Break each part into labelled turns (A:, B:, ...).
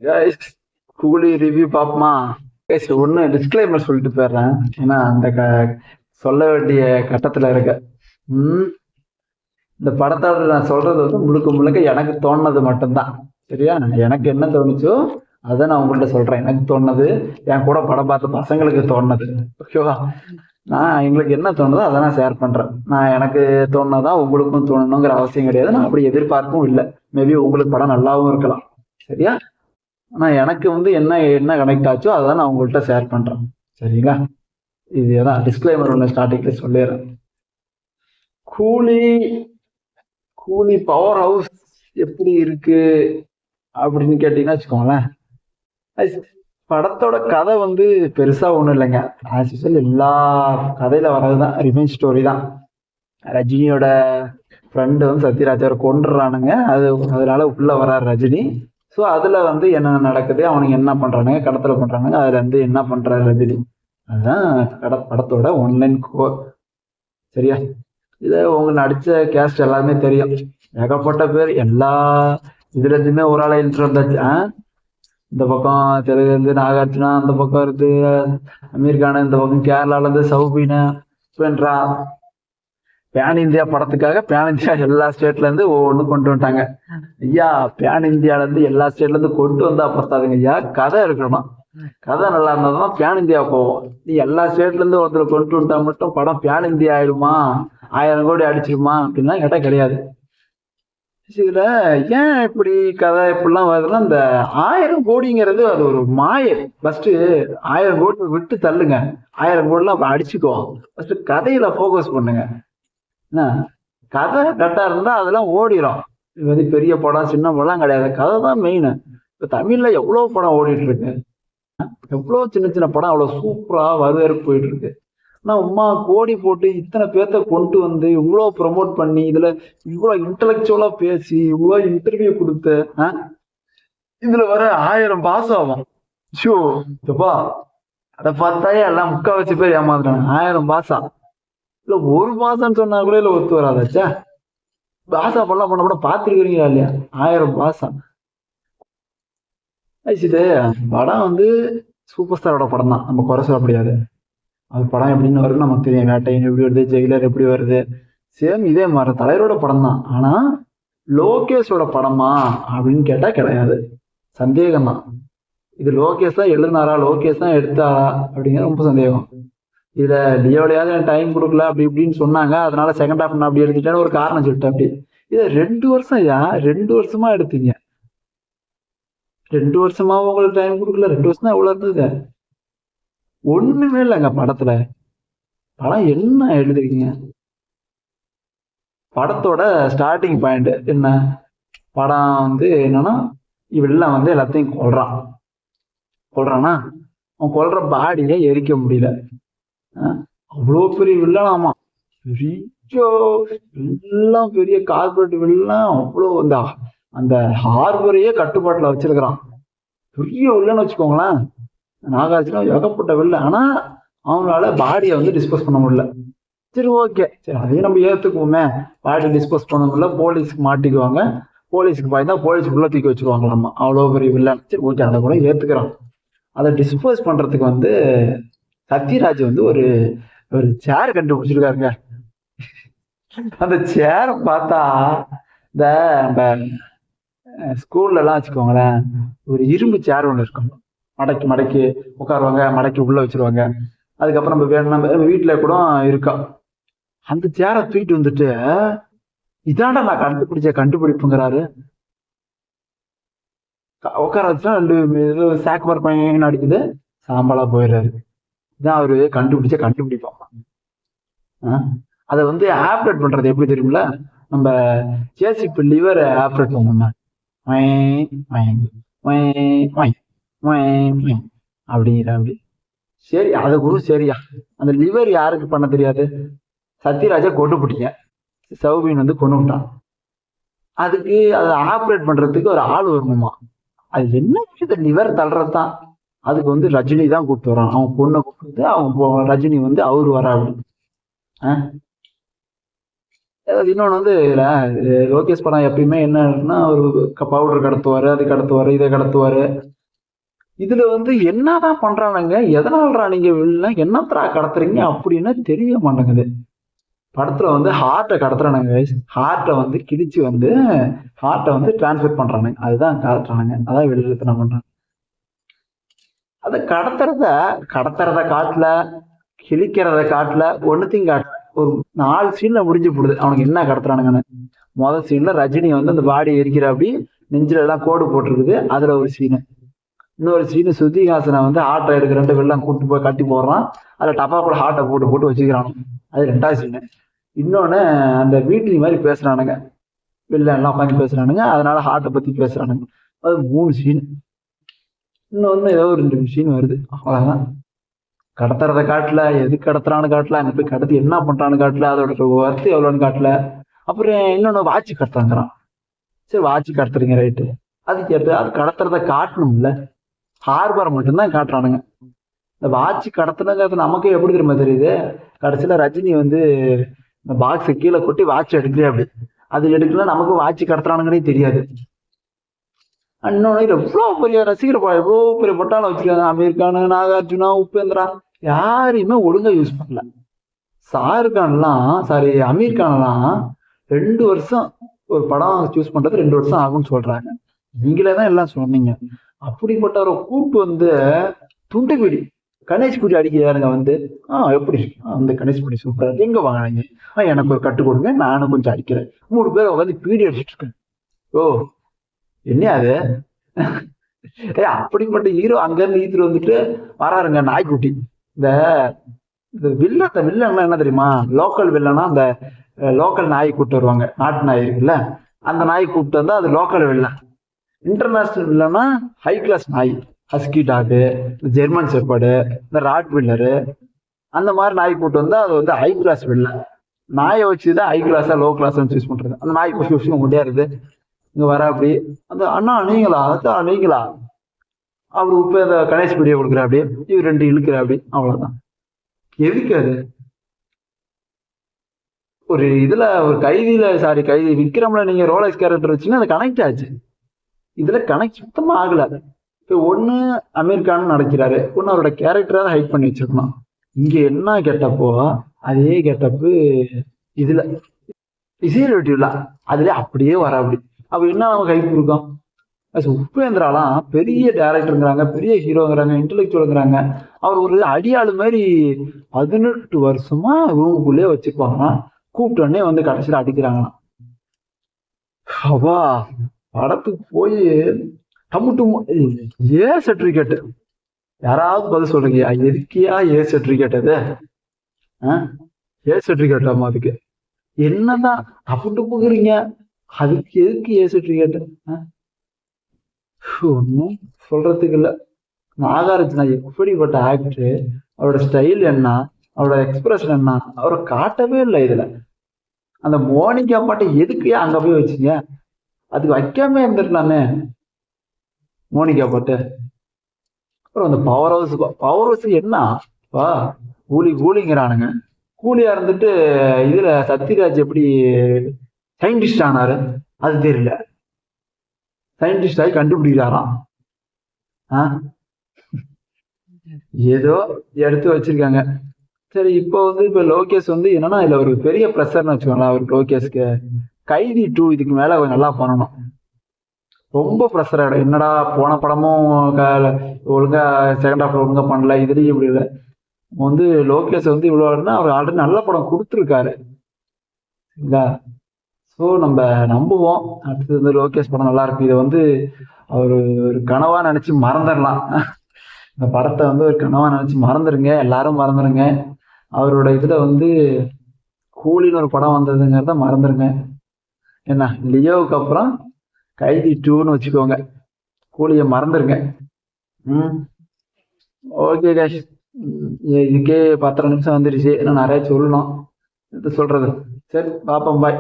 A: Guys, கூலி review பாப்போமா? Guys ஒன்னு டிஸ்க்ளைமர் சொல்லிட்டு போயிடுறேன். ஏன்னா அந்த சொல்ல வேண்டிய கட்டத்துல இருக்க. ம் இந்த படத்தோட நான் சொல்றது வந்து முழுக்க முழுக்க எனக்கு தோணுனது மட்டும்தான். சரியா? எனக்கு என்ன தோணுச்சோ அதை நான் உங்கள்ட்ட சொல்றேன். எனக்கு தோணுனது, என் கூட படம் பார்த்த பசங்களுக்கு தோணுனது. ஓகேவா? நான் எங்களுக்கு என்ன தோணுதோ அதை நான் ஷேர் பண்றேன். நான் எனக்கு தோணுனதான் உங்களுக்கும் தோணணுங்கிற அவசியம் கிடையாது. நான் அப்படி எதிர்பார்க்கவும் இல்லை. மேபி உங்களுக்கு படம் நல்லாவும் இருக்கலாம். சரியா? ஆனா எனக்கு வந்து என்ன என்ன கனெக்ட் ஆச்சோ அதான் நான் உங்கள்கிட்ட ஷேர் பண்றேன். சரிங்களா? இதுதான் டிஸ்க்ளைமர் ஒன்று ஸ்டார்டிங்ல சொல்லிடுறேன். கூலி கூலி பவர் ஹவுஸ் எப்படி இருக்கு அப்படின்னு கேட்டீங்கன்னா வச்சுக்கோங்களேன். படத்தோட கதை வந்து பெருசா ஒண்ணும் இல்லைங்க. ஆஸ் யூசுவல் எல்லா கதையில வர்றதுதான் ரிவெஞ்ச் ஸ்டோரி தான். ரஜினியோட ஃப்ரெண்டு வந்து சத்யராஜாவை கொண்டுறானுங்க. அதனால உள்ள வர்றாரு ரஜினி. ஸோ அதுல வந்து என்ன நடக்குது, அவனுக்கு என்ன பண்றானுங்க, கடத்தல பண்றானுங்க, அதுல இருந்து என்ன பண்றாரு ரஜினி, அதுதான் படத்தோட ஒன்லைன் கோர். சரியா? இது உங்க நடிச்ச கேஸ்ட் எல்லாமே தெரியும். ஏகப்பட்ட பேர் எல்லா இதுல இருந்துமே ஒரு ஆளை இன்ட்ரோ வந்தாச்சு. இந்த பக்கம் தெலுங்கு இருந்து நாகார்ஜுனா, அந்த பக்கம் இருந்து அமீர் கான், இந்த பக்கம் கேரளால இருந்து சௌபீனா, சுவேன்ரா. பேன் இந்தியா படத்துக்காக பேன் இந்தியா எல்லா ஸ்டேட்ல இருந்து ஒவ்வொன்று கொண்டு வந்துட்டாங்க. ஐயா, பேன் இந்தியால இருந்து எல்லா ஸ்டேட்ல இருந்து கொண்டு வந்தா பத்தாதுங்க ஐயா, கதை இருக்கணும். கதை நல்லா இருந்தாதான் பேன் இந்தியா போவோம். நீ எல்லா ஸ்டேட்ல இருந்து ஒருத்தர் கொண்டு வந்தா மட்டும் படம் பேன் இந்தியா ஆயிடுமா, 1000 கோடி அடிச்சிருமா அப்படின்னா கேட்டா கிடையாது. இதுல ஏன் இப்படி கதை இப்படிலாம் வருதுன்னா, இந்த 1000 கோடிங்கிறது அது ஒரு மாயை. ஃபர்ஸ்ட் 1000 கோடி விட்டு தள்ளுங்க, 1000 கோடிலாம் அடிச்சுக்குவோம். ஃபர்ஸ்ட் கதையில போக்கஸ் பண்ணுங்க. என்ன, கதை கரெக்டா இருந்தா அதெல்லாம் ஓடிடும். இது வந்து பெரிய படம் சின்ன படம் கிடையாது, கதை தான் மெயின். இப்ப தமிழ்ல எவ்வளவு படம் ஓடிட்டு இருக்கு, எவ்வளவு சின்ன சின்ன படம் அவ்வளவு சூப்பரா வரவேற்பு போயிட்டு இருக்கு. ஆனா உமா கோடி போட்டு இத்தனை பேர்த்த கொண்டு வந்து இவ்வளவு ப்ரமோட் பண்ணி இதுல இவ்வளவு இன்டலெக்சுவலா பேசி இவ்வளவு இன்டர்வியூ கொடுத்து இதுல வர 1000 பாசம் ஆகும். ஷோ, இப்பா அதை பார்த்தாயே எல்லாம் முக்காவாசி பேர் ஏமாத்துறாங்க. 1000 பாசா இல்ல, ஒரு மாசம்னு சொன்னா கூட இல்ல ஒத்து வராதாச்சா. பாசா பண்ணலாம் பண்ண கூட பாத்துருக்கீங்களா இல்லையா? 1000 பாசா. இது படம் வந்து சூப்பர் ஸ்டாரோட படம் தான், நம்ம குறை சொல்ல முடியாது. அது படம் எப்படின்னு வரும்னு நமக்கு தெரியும். வேட்டையன் எப்படி வருது, ஜெயிலர் எப்படி வருது, சேம் இதே மாதிரி தலைவரோட படம் தான். ஆனா லோகேஷோட படமா அப்படின்னு கேட்டா கிடையாது, சந்தேகம் தான். இது லோகேஷ் தான் எழுதினாரா, லோகேஷ் தான் எடுத்தாரா அப்படிங்கிற ரொம்ப சந்தேகம். இதுல லியோலையாவது எனக்கு டைம் கொடுக்கல அப்படி இப்படின்னு சொன்னாங்க, அதனால செகண்ட் ஹாஃப் நான் அப்படி எடுத்துட்டேன்னு ஒரு காரணம் சொல்லிட்டேன். அப்படி இதை 2 வருஷம் ஐயா, 2 வருஷமா எடுத்தீங்க. 2 வருஷமா உங்களுக்கு டைம் கொடுக்கல, 2 வருஷம் தான் எவ்வளவு இருந்தது. ஒண்ணுமே இல்லைங்க படத்துல. படம் என்ன எழுதிருக்கீங்க? படத்தோட ஸ்டார்டிங் பாயிண்ட் என்ன? படம் வந்து என்னன்னா, இவெல்லாம் வந்து எல்லாத்தையும் கொல்றானா, அவன் கொல்ற பாடியை எரிக்க முடியல. அவ்வளோ பெரிய வில்லனாமா, பெரிய எல்லாம் பெரிய கார்பரேட் வில்லன். அவ்வளோ அந்த அந்த ஹார்பரையே கட்டுப்பாட்டுல வச்சிருக்கிறான். பெரிய வில்லன்னு வச்சுக்கோங்களேன். நாகார்ஜுனா ஏகப்பட்ட வில்லன். ஆனா அவங்களால பாடியை வந்து டிஸ்போஸ் பண்ண முடியல. சரி, ஓகே, சரி, அதையும் நம்ம ஏத்துக்குவோமே. பாடி டிஸ்போஸ் பண்ண முடியல, போலீஸ்க்கு மாட்டிக்குவாங்க. போலீஸுக்கு பாய்ந்தா போலீஸுக்குள்ள தூக்கி வச்சிருவாங்களாமா, அவ்வளோ பெரிய வில்லன். சரி, ஓகே, அதை கூட ஏத்துக்கிறான். அதை டிஸ்போஸ் பண்றதுக்கு வந்து சத்யராஜ் வந்து ஒரு ஒரு சேர் கண்டுபிடிச்சிருக்காருங்க. அந்த சேரை பார்த்தா இந்த ஸ்கூல்ல எல்லாம் வச்சுக்கோங்களேன், ஒரு இரும்பு சேர் ஒண்ணு இருக்கும். மடக்கி மடக்கி உட்காருவாங்க, மடக்கி உள்ள வச்சிருவாங்க. அதுக்கப்புறம் நம்ம வேணும், நம்ம வீட்டுல கூட இருக்கோம். அந்த சேரை தூக்கிட்டு வந்துட்டு, இதாண்டா நான் கண்டுபிடிச்ச கண்டுபிடிப்புங்கிறாரு. உட்கார வச்சா ரெண்டு ஏதோ சாக்குமார் பையன் அடிக்குது, சாம்பலா போயிடுறாரு. இதான் அவரு கண்டுபிடிச்ச கண்டுபிடிப்பான். அதை வந்து ஆப்ரேட் பண்றது எப்படி தெரியுமில? நம்ம ஜேசிபி லிவர் ஆப்ரேட் பண்ணுவோம் அப்படிங்கிற அப்படி. சரி, அது கூட சரியா. அந்த லிவர் யாருக்கு பண்ண தெரியாது? சத்யராஜா கொண்டு போட்டீங்க, சௌபின் வந்து கொண்டு விட்டான். அதுக்கு அதை ஆப்ரேட் பண்றதுக்கு ஒரு ஆள் வரணுமா? அது என்ன இந்த லிவர் தள்ளுறதுதான். அதுக்கு வந்து ரஜினி தான் கூப்பிட்டு வரான். அவன் பொண்ணை கூப்பிட்டு அவன் ரஜினி வந்து அவரு வரா அப்படி. அதாவது இன்னொன்று வந்து லோகேஷ் படம் எப்பயுமே என்னன்னா ஒரு பவுடர் கடத்துவாரு, அது கடத்துவாரு, இதை கடத்துவாரு. இதுல வந்து என்னதான் பண்றானுங்க, எதனாலடா நீங்க என்னத்தடா கடத்துறீங்க அப்படின்னு தெரிய மாட்டேங்குது. படத்துல வந்து ஹார்ட்டை கடத்துறானுங்க, ஹார்ட்டை வந்து கிழிச்சு வந்து ஹார்ட்டை வந்து டிரான்ஸ்ஃபர் பண்றானுங்க, அதுதான் காட்டுறானுங்க, அதான் வெளியில பண்றாங்க. அதை கடத்துறத காட்டுல, கிழிக்கிறத காட்டுல, ஒன்னுத்தையும் காட்டல. ஒரு 4 சீன்ல முடிஞ்சு போடுது அவனுக்கு என்ன கடத்துறானுங்கன்னு. முதல் சீன்ல ரஜினி வந்து அந்த பாடி எரிக்கிற அப்படி நெஞ்சில எல்லாம் கோடு போட்டிருக்குது, அதுல ஒரு சீனு. இன்னொரு சீனு சுத்திகாசனை வந்து ஹார்ட்டை எடுக்கிறன்ட்டு வெளில கூட்டு போய் கட்டி போடுறான், அதுல டப்பா கூட ஹார்ட்டை போட்டு போட்டு வச்சுக்கிறானு, அது 2வது சீனு. இன்னொன்னு அந்த வீட்டு மாதிரி பேசுறானுங்க, வெளில எல்லாம் உட்காந்து பேசுறானுங்க, அதனால ஹார்ட்டை பத்தி பேசுறானுங்க, அது 3 சீனு. இன்னொன்னு ஏதோ ஒரு 2 சீன் வருது, அவ்வளவுதான். கடத்துறத காட்டல, எது கடத்துறான்னு காட்டல, அங்க போய் கடத்தி என்ன பண்றான்னு காட்டல, அதோட ஒர்த்து எவ்வளோன்னு காட்டல. அப்புறம் இன்னொன்னு வாட்சி கடத்துறாங்கிறான். சரி வாட்சி கடத்துறீங்க ரைட்டு, அது கேட்டு அது கடத்துறத காட்டணும்ல, ஹார்பரை மட்டும்தான் காட்டுறானுங்க. இந்த வாட்சி கடத்துனங்கிறது நமக்கே எப்படி தெரியுமா தெரியுது, கடைசியில ரஜினி வந்து இந்த பாக்ஸை கீழே கொட்டி வாட்சி எடுக்கலையே அப்படி, அது எடுக்கல, நமக்கு வாட்சி கடத்துறானுங்கன்னே தெரியாது. இன்னொன்னு எவ்வளவு பெரிய ரசிகர், எவ்வளவு பெரிய பட்டாளம் வச்சிருக்காங்க, அமீர் கான், நாகார்ஜுனா, உபேந்திரா, யாரையுமே ஒழுங்கா யூஸ் பண்ணல. ஷாருக்கான்லாம் சாரி அமீர் கான்லாம் 2 வருஷம் ஒரு படம் சூஸ் பண்றது 2 வருஷம் ஆகும்னு சொல்றாங்க. நீங்களே தான் எல்லாம் சொன்னீங்க. அப்படிப்பட்டவரை கூப்பிட்டு வந்து துண்டுபிடி கணேஷ்குடி அடிக்கிறாருங்க வந்து, எப்படி அந்த கணேஷ்குடி சூப்பர், எங்க வாங்கினீங்க, எனக்கு ஒரு கட்டு கொடுங்க, நானும் கொஞ்சம் அடிக்கிறேன். 3 பேர் உட்காந்து பீடி அடிச்சிட்டு இருக்கேன். ஓ என்ன அது, அப்படிப்பட்ட ஹீரோ அங்க இருந்து ஈத்துட்டு வந்துட்டு வராருங்க நாய்க்குட்டி. இந்த வில்லன் என்ன தெரியுமா, லோக்கல் வில்லனா அந்த லோக்கல் நாய் கூப்பிட்டு வருவாங்க, நாட்டு நாய் இருக்குல்ல, அந்த நாய் கூப்பிட்டு வந்தா அது லோக்கல் வில்லன். இன்டர்நேஷனல் வில்லனா ஹை கிளாஸ் நாய், ஹஸ்கி டாகு, ஜெர்மன் செப்பர்டு, இந்த ராட் வில்லரு, அந்த மாதிரி நாய் கூப்பிட்டு வந்தா அது வந்து ஹை கிளாஸ் வில்லன். நாயை வச்சுதான் ஹை கிளாஸா லோ கிளாஸ் சூஸ் பண்றது. அந்த நாய் கொஸ்டின் முடியாது, இங்க வர அப்படி அந்த அண்ணா நீங்களா, அதான் நீங்களா, அவர் இப்ப இந்த கணேஷ் பிடியை கொடுக்குற அப்படி, இவர் 2 இழுக்கிற அப்படி, அவ்வளவுதான். எதுக்கு அது ஒரு இதுல ஒரு கைதி விக்ரம்ல நீங்க ரோலக்ஸ் கேரக்டர் வச்சுன்னா அது கனெக்ட் ஆச்சு, இதுல கனெக்ட் சுத்தமா ஆகல. இப்ப ஒண்ணு அமீர் கான் நடக்கிறாரு, ஒண்ணு அவரோட கேரக்டரா ஹைட் பண்ணி வச்சிருக்கணும். இங்க என்ன கெட்டப்போ அதே கெட்டப்பு இதுல விசிபிலிட்டில அதுல அப்படியே வர அப்படி, அப்ப என்ன நமக்கு ஹைப் இருக்கும். உபேந்திராலாம் பெரிய டைரக்டருங்கிறாங்க, பெரிய ஹீரோங்கிறாங்க, இன்டெலெக்சுவலுங்கிறாங்க, அவர் ஒரு அடியாளு மாதிரி 18 வருஷமா ரூமுக்குள்ளே வச்சிருப்பாங்க, கூப்பிட்ட உடனே வந்து கடைசியில அடிக்கிறாங்களாம். அவா படத்துக்கு போய் ஏ சர்டிபிகேட், யாராவது பதில் சொல்றீங்க, எதுக்கியா ஏ சர்டிபிகேட், அது ஏ சர்டிபிகேட் ஆமா, அதுக்கு என்னதான் டமுட்டு போகிறீங்க, அதுக்கு எதுக்கு ஏ சர்டிபிகேட், ஒன்னும் சொல்றதுக்கு இல்ல. நாகார்ஜுனா எப்படிப்பட்ட ஆக்டரு, அவரோட ஸ்டைல் என்ன, அவரோட எக்ஸ்பிரஷன் என்ன, அவரை காட்டவே இல்லை இதுல. அந்த மோனிகா பாட்டை எதுக்கு அங்க போய் வச்சீங்க, அதுக்கு வைக்காம இருந்திருக்கலாமே மோனிகா பாட்டு. அப்புறம் அந்த பவர் ஹவுஸ் என்ன கூலிங்கிறானுங்க, கூலியா இருந்துட்டு இதுல சத்யராஜ் எப்படி சயின்டிஸ்ட் ஆனாரு அது தெரியல, சயின்டிஸ்ட் ஆகி கண்டுபிடிக்கிறாராம். ஏதோ எடுத்து வச்சிருக்காங்க. சரி இப்போ வந்து இப்ப லோகேஷ் வந்து என்னன்னா இதுல ஒரு பெரிய ப்ரெஷர்னு வச்சுக்கோங்களேன் அவருக்கு, லோகேஷ்க்கு கைதி 2 இதுக்கு மேல கொஞ்சம் நல்லா பண்ணணும். ரொம்ப ப்ரெஷர் ஆயிடும், என்னடா போன படமும் ஒழுங்கா செகண்ட் ஹாஃப் ஒழுங்கா பண்ணல, இதுலயும் இப்படி இல்லை. வந்து லோகேஷ் வந்து இவ்வளவுனா அவர் ஆல்ரெடி நல்ல படம் கொடுத்துருக்காரு, ஸோ நம்ம நம்புவோம் அடுத்தது வந்து லோகேஷ் படம் நல்லா இருக்கு. இதை வந்து அவர் ஒரு கனவா நினைச்சு மறந்துடலாம், இந்த படத்தை வந்து ஒரு கனவா நினைச்சு மறந்துருங்க, எல்லாரும் மறந்துருங்க. அவரோட இதுல வந்து கூலின்னு ஒரு படம் வந்ததுங்கிறத மறந்துருங்க. என்ன லியோவுக்கு அப்புறம் கைதி 2ன்னு வச்சுக்கோங்க, கூலிய மறந்துருங்க. ஓகே கேஷ், இதுக்கே 10 நிமிஷம் வந்துருச்சு, இன்னும் நிறைய சொல்லணும், இது சொல்றது. சரி பாப்போம், பாய்.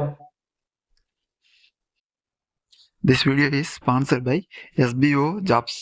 A: This video is sponsored by SBO Jobs.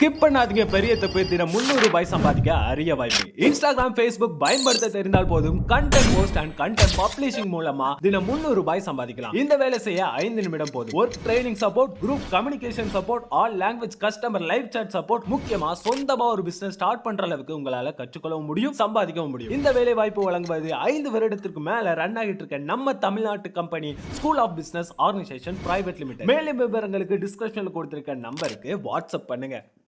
B: Skip பண்ணாதீங்க, பெரிய தப்பு. தினம் 300 ரூபாய் சம்பாதிக்க அரிய வாய்ப்பு. இன்ஸ்டாகிராம், ஃபேஸ்புக் பயன்படுத்த தெரிந்தால் போதும் content post and content publishing மூலமா தினம் 300 ரூபாய் சம்பாதிக்கலாம். இந்த வேலை செய்ய 5 நிமிடம் போதும். Work training support, group communication support, all language customer live chat support, முக்கியமா சொந்தமா ஒரு பிசினஸ் ஸ்டார்ட் பண்ற அளவுக்கு உங்களால கற்றுக்கொள்ளவும் முடியும், சம்பாதிக்கவும் முடியும். இந்த வேலை வாய்ப்பு வழங்குவது 5 வருடத்திற்கு மேல ரன் ஆகிட்டு இருக்க நம்ம தமிழ்நாட்டு company school of business organisation private limited. மேலும் விவரங்களுக்கு டிஸ்கிரிப்ஷன்ல கொடுத்திருக்க நம்பருக்கு வாட்ஸ்அப் பண்ணுங்க.